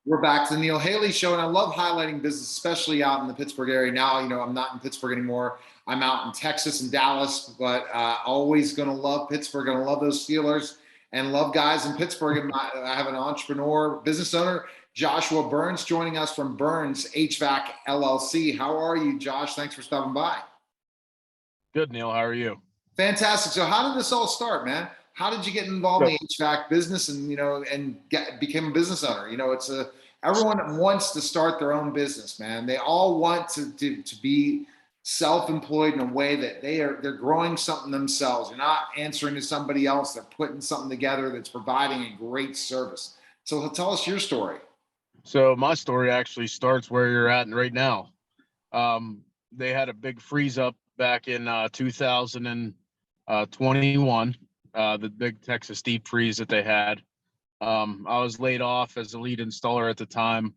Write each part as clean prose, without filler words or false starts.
We're back to the Neil Haley Show, and I love highlighting business, especially out in the Pittsburgh area. Now, I'm not in Pittsburgh anymore. I'm out in Texas and Dallas, but always going to love Pittsburgh. Going to love those Steelers and love guys in Pittsburgh. And I have an entrepreneur, business owner, Joshua Burns, joining us from Burns HVAC LLC. How are you, Josh? Thanks for stopping by. Good, Neil. How are you? Fantastic. So how did this all start, man? How did you get involved in the HVAC business and, became a business owner? Everyone wants to start their own business, man. They all want to be self-employed in a way that they're growing something themselves. You're not answering to somebody else. They're putting something together that's providing a great service. So tell us your story. So my story actually starts where you're at right now. They had a big freeze up back in 2021. The big Texas deep freeze that they had. I was laid off as a lead installer at the time.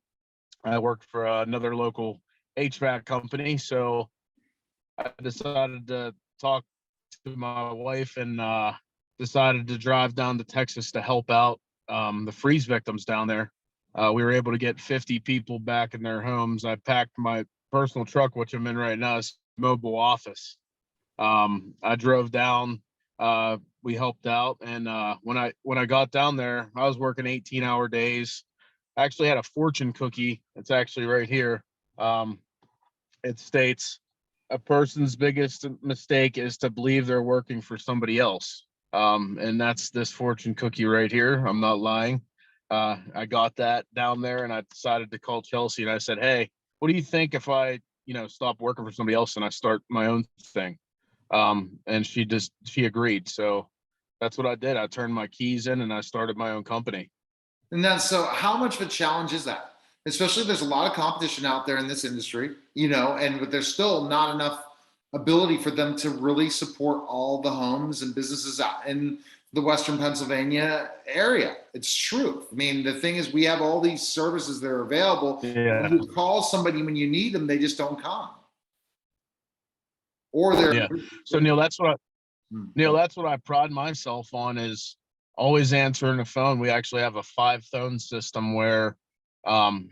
I worked for another local HVAC company. So I decided to talk to my wife and decided to drive down to Texas to help out the freeze victims down there. We were able to get 50 people back in their homes. I packed my personal truck, which I'm in right now, is mobile office. I drove down. We helped out, and when I got down there, I was working 18-hour days. I actually had a fortune cookie. It's actually right here. It states, a person's biggest mistake is to believe they're working for somebody else. And that's this fortune cookie right here. I'm not lying. I got that down there, and I decided to call Chelsea, and I said, hey, what do you think if I, stop working for somebody else and I start my own thing? And she agreed. So that's what I did. I turned my keys in and I started my own company. And then, so how much of a challenge is that? Especially there's a lot of competition out there in this industry, but there's still not enough ability for them to really support all the homes and businesses out in the Western Pennsylvania area. It's true. I mean, the thing is, we have all these services that are available. Yeah. When you call somebody when you need them, they just don't come. Or they're So Neil, that's what I pride myself on, is always answering the phone. We actually have a 5-phone system where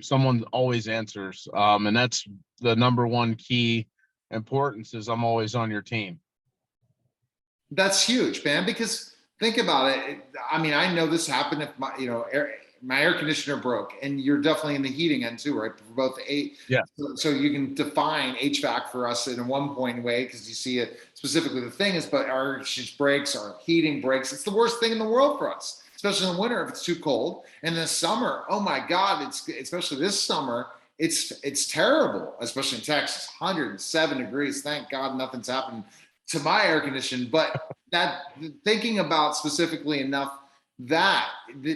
someone always answers. And that's the number one key importance, is I'm always on your team. That's huge, man, because think about it. I mean, I know this happened if my air conditioner broke, and you're definitely in the heating end too, right? For both Yeah. So you can define HVAC for us in a one-point way, because you see it specifically. The thing is, but our breaks, our heating breaks. It's the worst thing in the world for us, especially in the winter if it's too cold. And in the summer, oh my God, especially this summer, it's terrible, especially in Texas, 107 degrees. Thank God nothing's happened to my air condition. But thinking about specifically enough that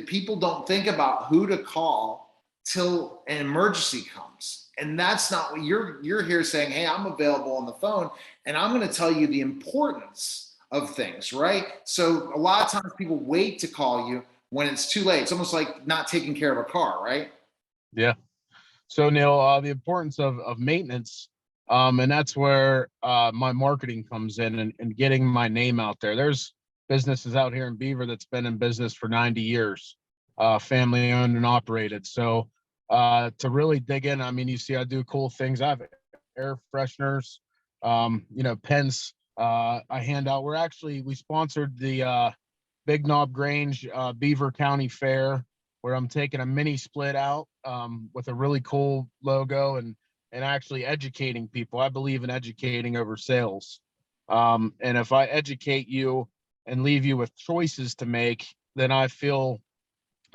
people don't think about who to call till an emergency comes. And that's not what you're here saying. Hey, I'm available on the phone, and I'm going to tell you the importance of things, right? So a lot of times people wait to call you when it's too late. It's almost like not taking care of a car, right? Yeah. So Neil, the importance of maintenance, and that's where my marketing comes in, and getting my name out there. There's businesses out here in Beaver that's been in business for 90 years, family owned and operated. So to really dig in, I mean, you see, I do cool things. I have air fresheners, pens. I hand out. We sponsored the Big Knob Grange Beaver County Fair, where I'm taking a mini split out with a really cool logo and actually educating people. I believe in educating over sales. And if I educate you and leave you with choices to make, then I feel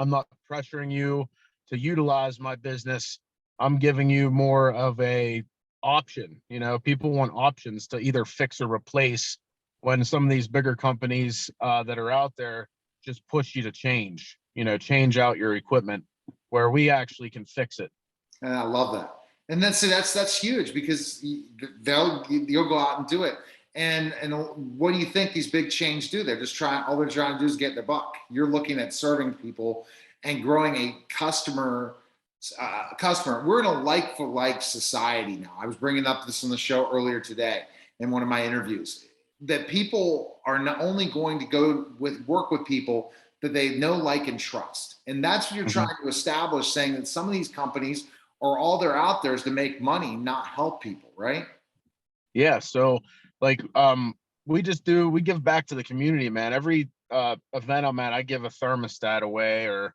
I'm not pressuring you to utilize my business. I'm giving you more of a option. People want options to either fix or replace, when some of these bigger companies that are out there just push you to change out your equipment, where we actually can fix it. And I love that. And that's huge, because you'll go out and do it. And what do you think these big chains do? All they're trying to do is get their buck. You're looking at serving people and growing a customer. We're in a like for like society now. I was bringing up this on the show earlier today in one of my interviews, that people are not only going to work with people that they know, like, and trust. And that's what you're Mhm. trying to establish, saying that some of these companies are all they're out there is to make money, not help people, right? Yeah. So like, we give back to the community, man. Every event I'm at, I give a thermostat away, or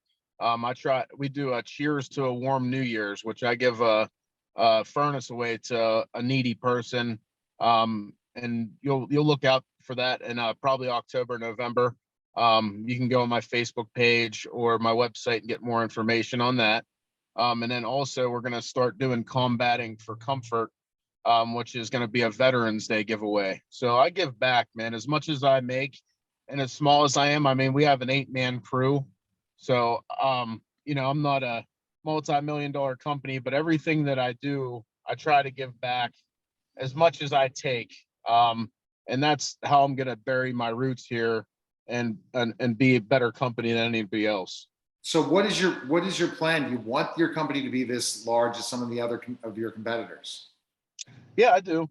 we do a cheers to a warm New Year's, which I give a furnace away to a needy person. And you'll look out for that in probably October, November. You can go on my Facebook page or my website and get more information on that. And then also we're gonna start doing combating for comfort, which is going to be a Veterans Day giveaway. So I give back, man, as much as I make and as small as I am. I mean, we have an 8-man crew. So, I'm not a multi-million-dollar company, but everything that I do, I try to give back as much as I take. And that's how I'm going to bury my roots here and be a better company than anybody else. So what is your plan? Do you want your company to be this large as some of the other of your competitors? Yeah, I do.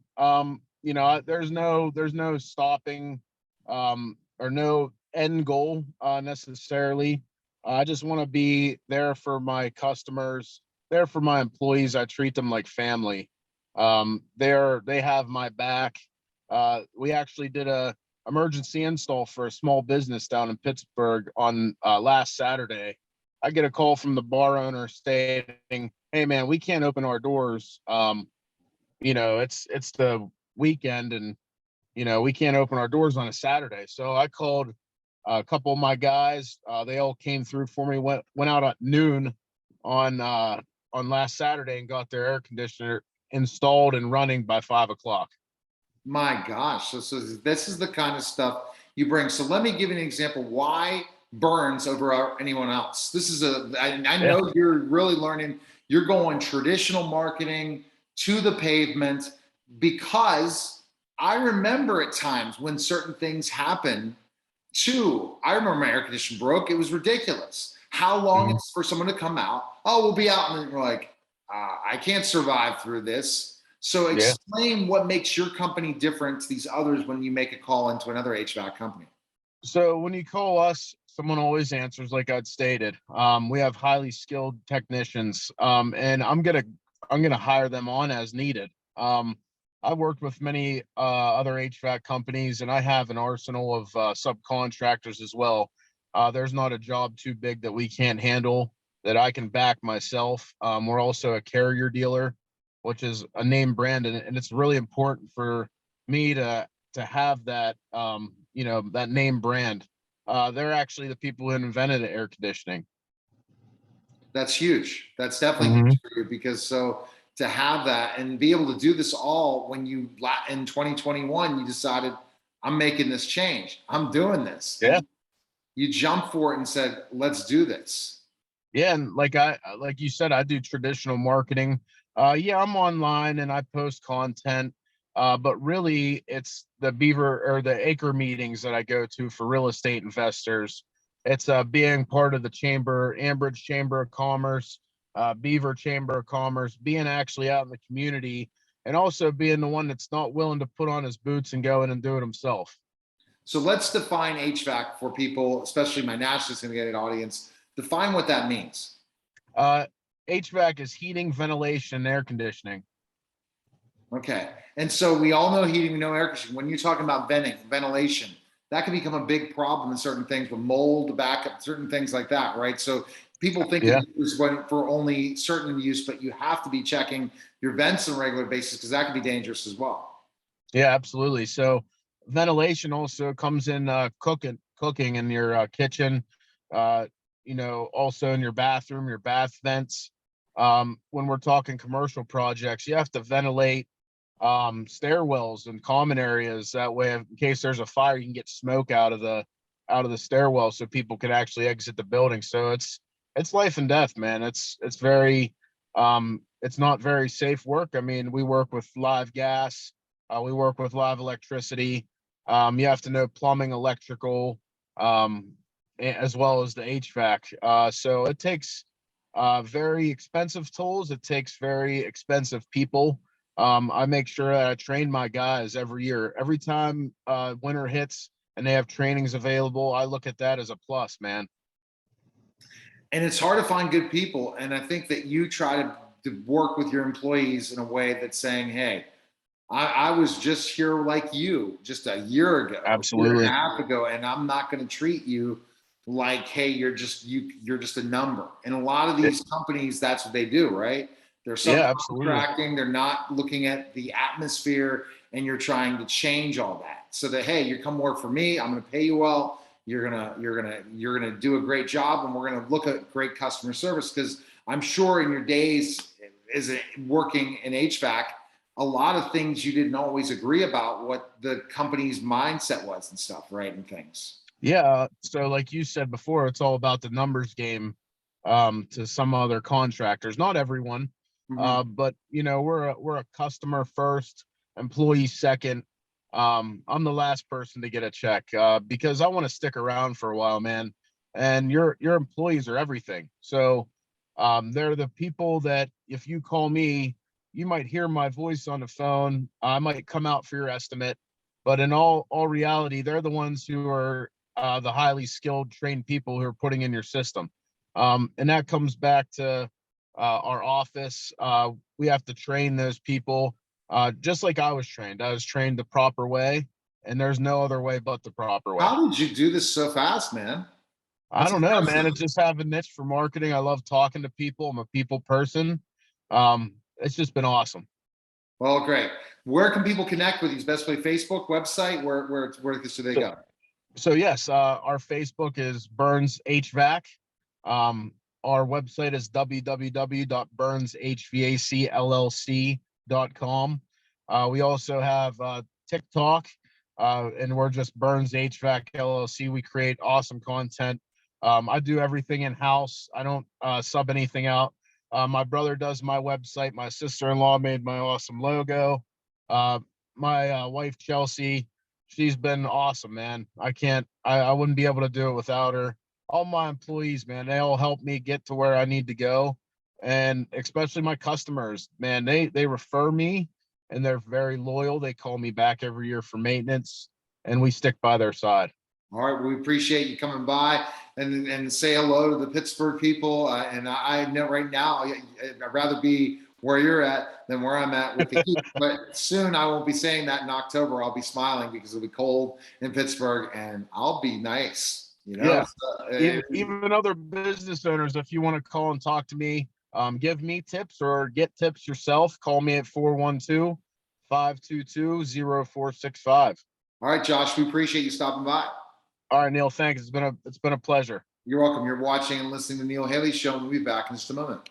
There's no stopping, or no end goal necessarily. I just want to be there for my customers, there for my employees. I treat them like family. They have my back. We actually did a emergency install for a small business down in Pittsburgh on last Saturday. I get a call from the bar owner stating, "Hey, man, we can't open our doors. It's the weekend, and we can't open our doors on a Saturday." So I called a couple of my guys. They all came through for me. Went out at noon on last Saturday and got their air conditioner installed and running by 5 o'clock. My gosh. So this is the kind of stuff you bring. So let me give you an example. Why Burns over anyone else? I Yeah. know you're really learning. You're going traditional marketing to the pavement because I remember at times when certain things happen too. I remember my air conditioner broke. It was ridiculous. How long Mhm. it's for someone to come out? Oh, we'll be out. And then you're like, I can't survive through this. So Yeah. explain what makes your company different to these others when you make a call into another HVAC company. So when you call us, someone always answers, like I'd stated. We have highly skilled technicians, and I'm gonna hire them on as needed. I've worked with many other HVAC companies, and I have an arsenal of subcontractors as well. There's not a job too big that we can't handle that I can back myself. We're also a carrier dealer, which is a name brand, and it's really important for me to have that, that name brand. They're actually the people who invented air conditioning. That's huge. That's definitely huge Hmm. for you because so to have that and be able to do this all when you in 2021 you decided I'm making this change. I'm doing this. Yeah. You jumped for it and said, let's do this. Yeah, and like you said, I do traditional marketing. Yeah, I'm online and I post content. But really it's the beaver or the acre meetings that I go to for real estate investors. It's being part of the chamber, Ambridge Chamber of Commerce, Beaver Chamber of Commerce, being actually out in the community, and also being the one that's not willing to put on his boots and go in and do it himself. So let's define HVAC for people, especially my national syndicated audience. Define what that means. Uh, HVAC is heating, ventilation, and air conditioning. Okay. And so we all know heating, we know air conditioning. When you're talking about ventilation, that can become a big problem in certain things with mold, backup, certain things like that, right? So people think Yeah. it is for only certain use, but you have to be checking your vents on a regular basis because that can be dangerous as well. Yeah, absolutely. So ventilation also comes in cooking in your kitchen, uh, also in your bathroom, your bath vents. When we're talking commercial projects, you have to ventilate stairwells and common areas. That way, in case there's a fire, you can get smoke out of the stairwell so people can actually exit the building. So it's life and death, man. It's not very safe work. I mean, we work with live gas, we work with live electricity. You have to know plumbing, electrical, as well as the HVAC. So it takes very expensive tools. It takes very expensive people. I make sure that I train my guys every year. Every time winter hits and they have trainings available, I look at that as a plus, man. And it's hard to find good people. And I think that you try to work with your employees in a way that's saying, hey, I was just here like you just a year ago, a year and a Absolutely. half ago, and I'm not going to treat you like, hey, you're just a number. And a lot of Yeah, these companies, that's what they do, right? They're yeah, absolutely. subcontracting, they're not looking at the atmosphere, and you're trying to change all that so that, hey, you come work for me, I'm going to pay you well, you're gonna do a great job, and we're gonna look at great customer service. Because I'm sure in your days as working in HVAC, a lot of things you didn't always agree about what the company's mindset was and stuff, right? And things. Yeah. So like you said before, it's all about the numbers game to some other contractors, not everyone. Mm-hmm. But you know, we're a customer first, employee second. I'm the last person to get a check because I want to stick around for a while, man. And your employees are everything. So they're the people that if you call me, you might hear my voice on the phone. I might come out for your estimate, but in all reality, they're the ones who are the highly skilled, trained people who are putting in your system. And that comes back to our office. We have to train those people just like I was trained. I was trained the proper way, and there's no other way but the proper way. How did you do this so fast, man? I That's don't know, man. impressive. It's just have a niche for marketing. I love talking to people. I'm a people person. It's just been awesome. Well, great. Where can people connect with you? Best way, Facebook, website. Where should they So, go? so yes, our Facebook is Burns HVAC. Our website is www.burnshvacllc.com. We also have TikTok, and we're just Burns HVAC LLC. We create awesome content. I do everything in house. I don't sub anything out. My brother does my website. My sister-in-law made my awesome logo. Uh, my wife Chelsea, she's been awesome, man. I wouldn't be able to do it without her. All my employees, man, they all help me get to where I need to go. And especially my customers, man, they refer me and they're very loyal. They call me back every year for maintenance and we stick by their side. All right, we appreciate you coming by and say hello to the Pittsburgh people. And I know right now I'd rather be where you're at than where I'm at with the heat. But soon I won't be saying that in October. I'll be smiling because it'll be cold in Pittsburgh, and I'll be nice. You know, Yeah. so, Even other business owners, if you want to call and talk to me, give me tips or get tips yourself, call me at 412-522-0465. all right, Josh, we appreciate you stopping by. All right, Neil, thanks. It's been a pleasure. You're welcome. You're watching and listening to Neil Haley Show, and we'll be back in just a moment.